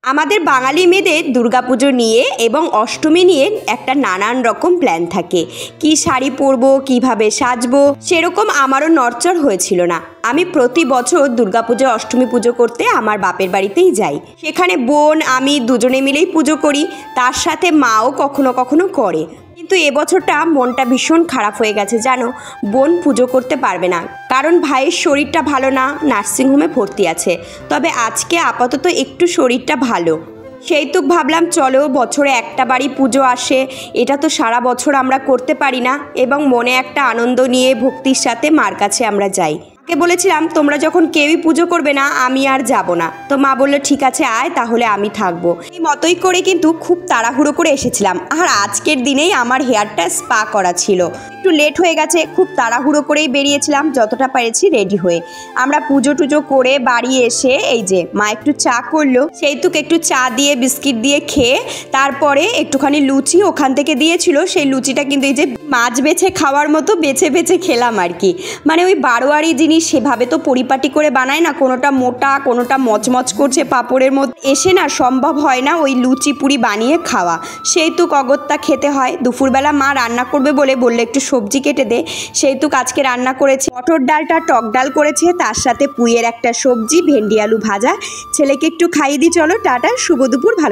আমাদের বাঙালি মেয়েদের দুর্গাপুজো নিয়ে এবং অষ্টমী নিয়ে একটা নানান রকম প্ল্যান থাকে। কি শাড়ি পরবো, কিভাবে সাজবো, সেরকম আমারও নড়চড় হয়েছিল না। আমি প্রতি বছর দুর্গাপুজো অষ্টমী পুজো করতে আমার বাপের বাড়িতেই যাই। সেখানে বোন আমি দুজনে মিলেই পুজো করি, তার সাথে মাও কখনো কখনো করে। কিন্তু এবছরটা মনটা ভীষণ খারাপ হয়ে গেছে জানো। বোন পুজো করতে পারবে না, কারণ ভাইয়ের শরীরটা ভালো না, নার্সিংহোমে ভর্তি আছে। তবে আজকে আপাতত একটু শরীরটা ভালো, সেই তো ভাবলাম চলো বছরে একটা বাড়ি পুজো আসে, এটা তো সারা বছর আমরা করতে পারি না, এবং মনে একটা আনন্দ নিয়ে ভক্তির সাথে মার কাছে আমরা যাই। মাকে বলেছিলাম তোমরা যখন কেউই পুজো করবে না আমি আর যাব না। তো মা বললো ঠিক আছে আয়, তাহলে আমি থাকবো। এই মতোই করে কিন্তু খুব তাড়াহুড়ো করে এসেছিলাম। আর আজকের দিনেই আমার হেয়ারটা স্পা করা ছিল, একটু লেট হয়ে গেছে। খুব তাড়াহুড়ো করেই বেরিয়েছিলাম, যতটা পেরেছি রেডি হয়ে। আমরা পুজো টুজো করে বাড়ি এসে এই যে মা একটু চা করলো, সেইটুকু একটু চা দিয়ে বিস্কিট দিয়ে খেয়ে তারপরে একটুখানি লুচি ওখান থেকে দিয়েছিল, সেই লুচিটা কিন্তু এই যে মাছ বেছে খাওয়ার মতো বেছে বেছে খেলাম আর কি। মানে ওই বারোয়ারি জিনিস সেভাবে তো পরিপাটি করে বানায় না, কোনোটা মোটা কোনোটা মচমচ করছে পাঁপড়ের মধ্যে, এসে না সম্ভব হয় না ওই লুচি পুরি বানিয়ে খাওয়া। সেইটুক অগত্যা খেতে হয়। দুপুরবেলা মা রান্না করবে বললে একটু সবজি কেটে দে, সেইটুক আজকে রান্না করেছে। মটর ডালটা টক ডাল করেছে, তার সাথে পুঁইয়ের একটা সবজি, ভেন্ডি আলু ভাজা। ছেলেকে একটু খাইয়ে দিই, চলো টাটা, শুভ দুপুর, ভালো।